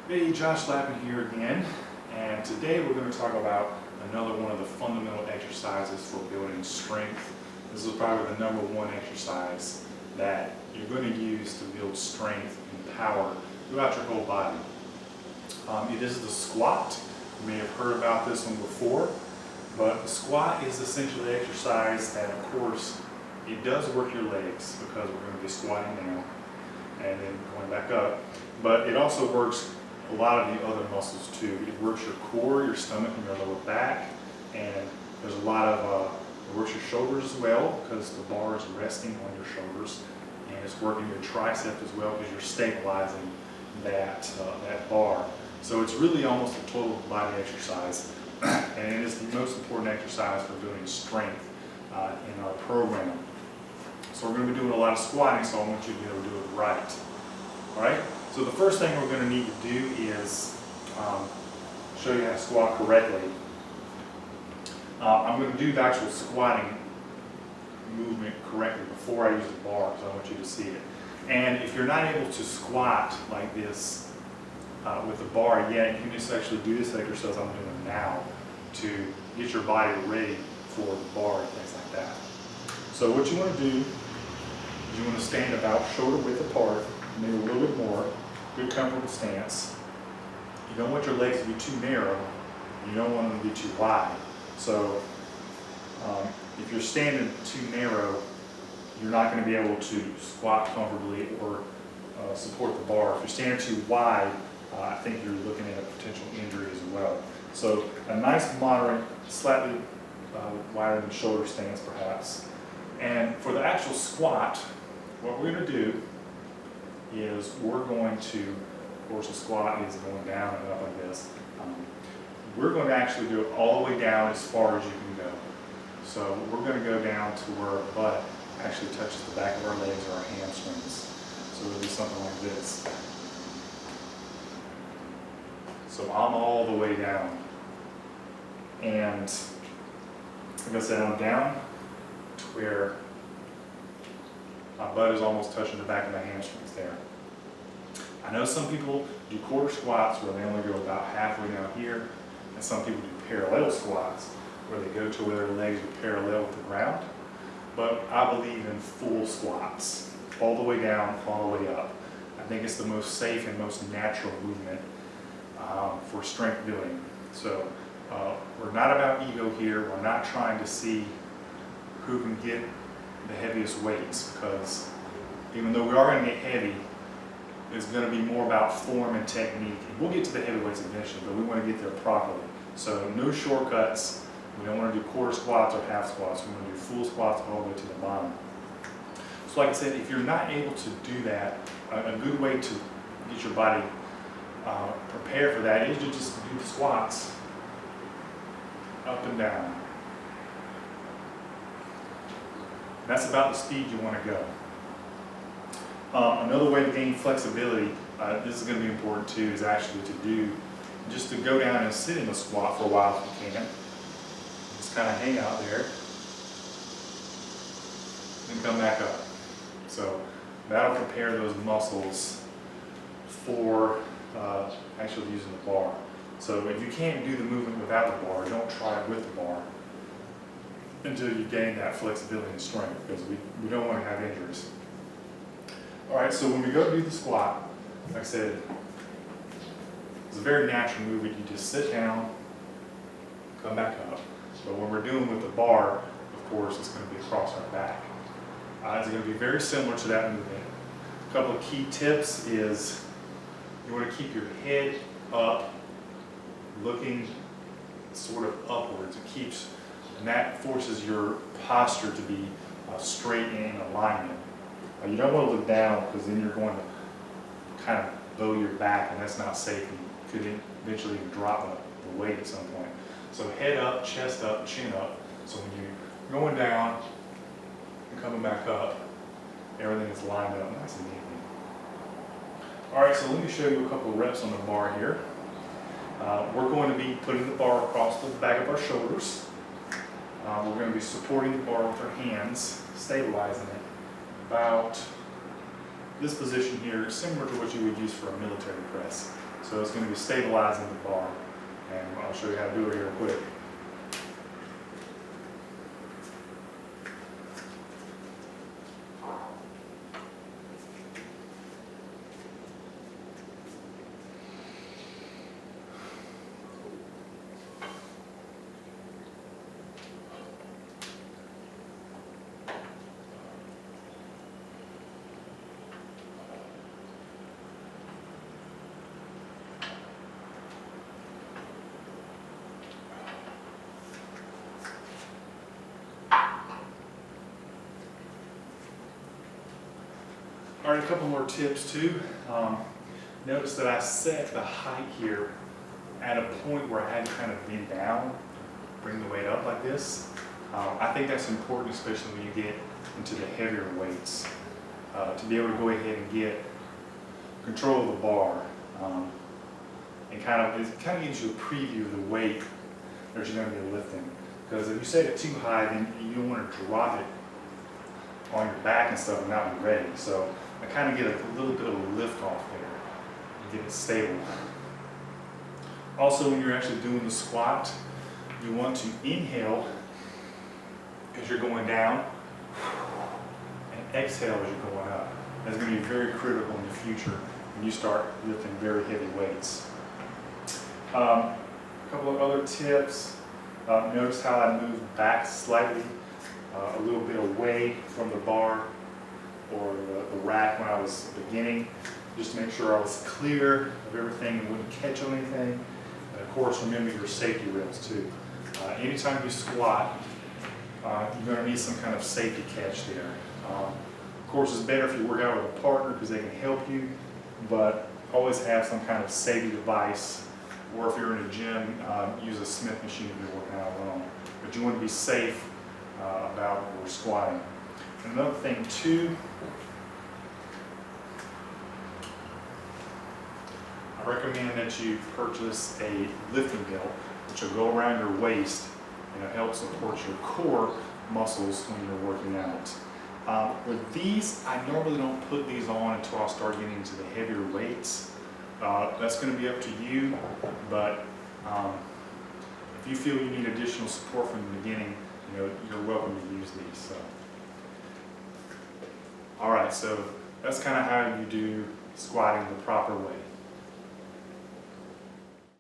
Hey, Josh Lappin here again, and today we're going to talk about another one of the fundamental exercises for building strength. This is probably the number one exercise that you're going to use to build strength and power throughout your whole body. It is the squat. You may have heard about this one before, but the squat is essentially the exercise that, of course, it does work your legs because we're going to be squatting now and then going back up, but it also works a lot of the other muscles too. It works your core, your stomach, and your lower back, and there's a lot of, it works your shoulders as well because the bar is resting on your shoulders, and it's working your tricep as well because you're stabilizing that bar. So it's really almost a total body exercise, and it is the most important exercise for building strength in our program. So we're going to be doing a lot of squatting, so I want you to be able to do it right. All right? So the first thing we're going to need to do is show you how to squat correctly. I'm going to do the actual squatting movement correctly before I use the bar because I want you to see it. And if you're not able to squat like this with the bar yet, you can just actually do this exercise I'm doing now to get your body ready for the bar and things like that. So what you want to do is you want to stand about shoulder width apart, maybe a little bit more. Good comfortable stance. You don't want your legs to be too narrow. You don't want them to be too wide. So if you're standing too narrow, you're not going to be able to squat comfortably or support the bar. If you're standing too wide, I think you're looking at a potential injury as well. So a nice moderate, slightly wider than shoulder stance perhaps. And for the actual squat, what we're going to do is we're going to, of course the squat is going down and up like this. We're going to actually do it all the way down as far as you can go. So we're going to go down to where our butt actually touches the back of our legs or our hamstrings. So it'll be something like this. So I'm all the way down. And like I said, I'm down to where my butt is almost touching the back of my hamstrings there. I know some people do quarter squats where they only go about halfway down here, and some people do parallel squats where they go to where their legs are parallel with the ground. But I believe in full squats, all the way down, all the way up. I think it's the most safe and most natural movement for strength building. So we're not about ego here. We're not trying to see who can get the heaviest weights, because even though we are going to get heavy, it's going to be more about form and technique. And we'll get to the heavyweights eventually, but we want to get there properly. So no shortcuts. We don't want to do quarter squats or half squats. We want to do full squats all the way to the bottom. So like I said, if you're not able to do that, a good way to get your body prepared for that is to just do the squats up and down. That's about the speed you want to go. Another way to gain flexibility, this is going to be important too, is actually just to go down and sit in a squat for a while if you can. Just kind of hang out there, and come back up. So that'll prepare those muscles for actually using the bar. So if you can't do the movement without the bar, don't try it with the bar until you gain that flexibility and strength, because we don't want to have injuries. All right, so when we go do the squat, like I said, it's a very natural movement. You just sit down, come back up. But when we're doing with the bar, of course, it's going to be across our back. It's going to be very similar to that movement. A couple of key tips is you want to keep your head up, looking sort of upwards. And that forces your posture to be straight and in alignment. You don't want to look down, because then you're going to kind of bow your back, and that's not safe. You could eventually even drop the weight at some point. So head up, chest up, chin up. So when you're going down and coming back up, everything is lined up nice and neatly. All right, so let me show you a couple of reps on the bar here. We're going to be putting the bar across the back of our shoulders. We're going to be supporting the bar with our hands, stabilizing it. About this position here, similar to what you would use for a military press. So it's going to be stabilizing the bar. And I'll show you how to do it here real quick. All right, a couple more tips too. Notice that I set the height here at a point where I had to kind of bend down, bring the weight up like this. I think that's important, especially when you get into the heavier weights, to be able to go ahead and get control of the bar. And it kind of gives you a preview of the weight that you're going to be lifting. Because if you set it too high, then you don't want to drop it on your back and stuff and not be ready. So I kind of get a little bit of a lift off there and get it stable. Also, when you're actually doing the squat, you want to inhale as you're going down and exhale as you're going up. That's going to be very critical in the future when you start lifting very heavy weights. A couple of other tips. Notice how I moved back slightly, a little bit away from the bar or the rack when I was beginning, just to make sure I was clear of everything and wouldn't catch on anything. And of course, remember your safety rails too. Anytime you squat, you're going to need some kind of safety catch there. Of course, it's better if you work out with a partner because they can help you, but always have some kind of safety device. Or if you're in a gym, use a Smith machine if you're working out alone. But you want to be safe about your squatting. And another thing too, I recommend that you purchase a lifting belt, which will go around your waist and it'll help support your core muscles when you're working out. With these, I normally don't put these on until I start getting into the heavier weights. That's going to be up to you, but if you feel you need additional support from the beginning, you're welcome to use these. So. All right, so that's kind of how you do squatting the proper way.